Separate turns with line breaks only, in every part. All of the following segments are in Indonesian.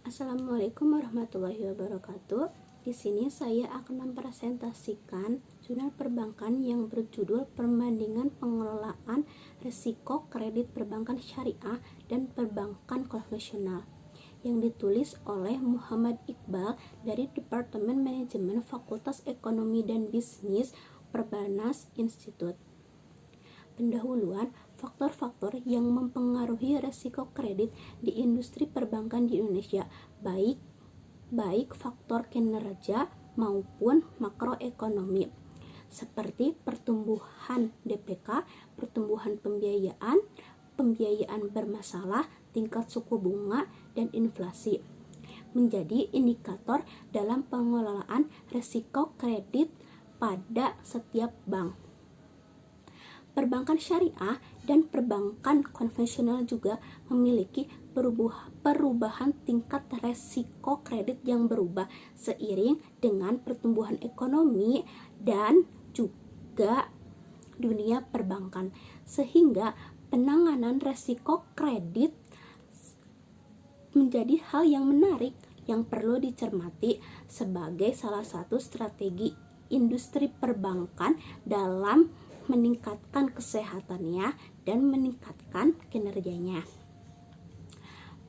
Assalamualaikum warahmatullahi wabarakatuh. Di sini saya akan mempresentasikan jurnal perbankan yang berjudul Perbandingan Pengelolaan Risiko Kredit Perbankan Syariah dan Perbankan Konvensional yang ditulis oleh Muhammad Iqbal dari Departemen Manajemen Fakultas Ekonomi dan Bisnis Perbanas Institute. Pendahuluan faktor-faktor yang mempengaruhi risiko kredit di industri perbankan di Indonesia, baik faktor kinerja maupun makroekonomi, seperti pertumbuhan DPK, pertumbuhan pembiayaan bermasalah, tingkat suku bunga, dan inflasi, menjadi indikator dalam pengelolaan risiko kredit pada setiap bank. Perbankan syariah dan perbankan konvensional juga memiliki perubahan tingkat resiko kredit yang berubah seiring dengan pertumbuhan ekonomi dan juga dunia perbankan, sehingga penanganan resiko kredit menjadi hal yang menarik yang perlu dicermati sebagai salah satu strategi industri perbankan dalam meningkatkan kesehatannya dan meningkatkan kinerjanya.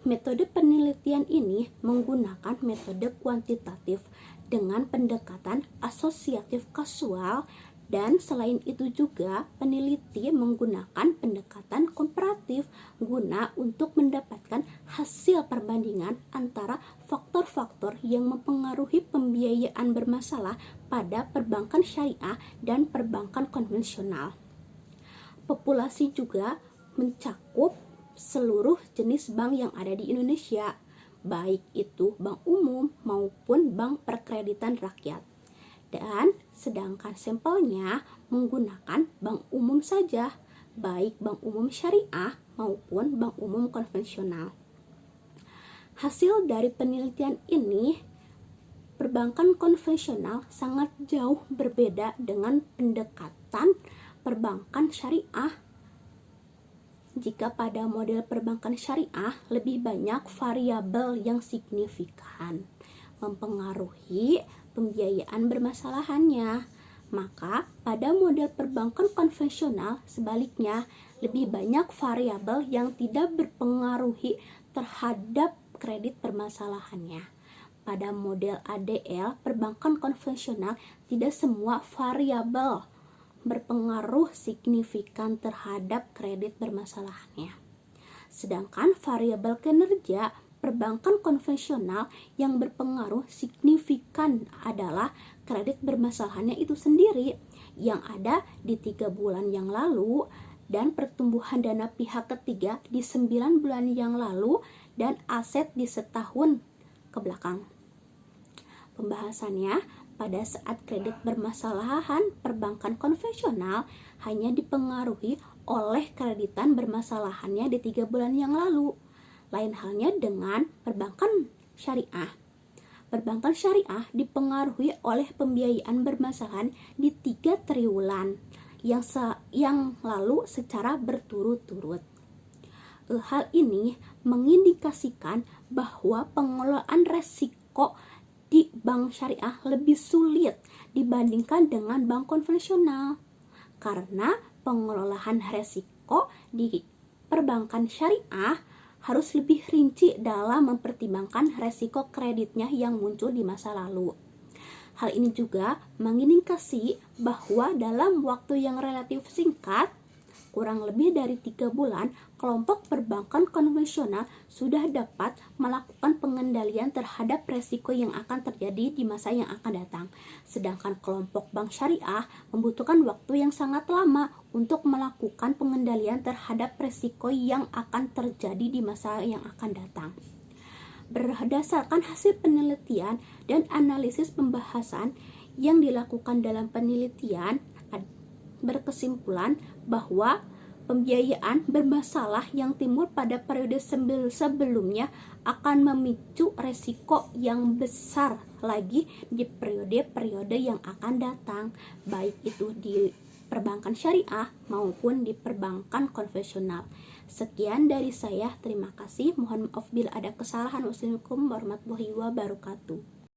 Metode penelitian ini menggunakan metode kuantitatif dengan pendekatan asosiatif kasual, dan selain itu juga peneliti menggunakan pendekatan komparatif guna untuk mendapatkan hasil perbandingan antara faktor-faktor yang mempengaruhi pembiayaan bermasalah pada perbankan syariah dan perbankan konvensional. Populasi juga mencakup seluruh jenis bank yang ada di Indonesia, baik itu bank umum maupun bank perkreditan rakyat. Dan sedangkan sampelnya menggunakan bank umum saja, baik bank umum syariah maupun bank umum konvensional. Hasil dari penelitian ini, perbankan konvensional sangat jauh berbeda dengan pendekatan perbankan syariah. Jika pada model perbankan syariah lebih banyak variabel yang signifikan mempengaruhi pembiayaan bermasalahannya, maka pada model perbankan konvensional sebaliknya lebih banyak variabel yang tidak berpengaruhi terhadap kredit permasalahannya. Pada model ADL perbankan konvensional tidak semua variabel berpengaruh signifikan terhadap kredit bermasalahannya. Sedangkan variabel kinerja perbankan konvensional yang berpengaruh signifikan adalah kredit bermasalahannya itu sendiri yang ada di 3 bulan yang lalu dan pertumbuhan dana pihak ketiga di 9 bulan yang lalu dan aset di setahun ke belakang. Pembahasannya, pada saat kredit bermasalahan perbankan konvensional hanya dipengaruhi oleh kreditan bermasalahannya di 3 bulan yang lalu. Lain halnya dengan perbankan syariah. Perbankan syariah dipengaruhi oleh pembiayaan bermasalahan di 3 triwulan yang lalu secara berturut-turut. Hal ini mengindikasikan bahwa pengelolaan resiko di bank syariah lebih sulit dibandingkan dengan bank konvensional, karena pengelolaan resiko di perbankan syariah harus lebih rinci dalam mempertimbangkan resiko kreditnya yang muncul di masa lalu. Hal ini juga mengindikasi bahwa dalam waktu yang relatif singkat, kurang lebih dari 3 bulan, kelompok perbankan konvensional sudah dapat melakukan pengendalian terhadap resiko yang akan terjadi di masa yang akan datang. Sedangkan kelompok bank syariah membutuhkan waktu yang sangat lama untuk melakukan pengendalian terhadap resiko yang akan terjadi di masa yang akan datang. Berdasarkan hasil penelitian dan analisis pembahasan yang dilakukan dalam penelitian, berkesimpulan bahwa pembiayaan bermasalah yang timbul pada periode sebelumnya akan memicu resiko yang besar lagi di periode-periode yang akan datang, baik itu di perbankan syariah maupun di perbankan konvensional. Sekian dari saya, terima kasih. Mohon maaf bila ada kesalahan. Wassalamualaikum warahmatullahi wabarakatuh.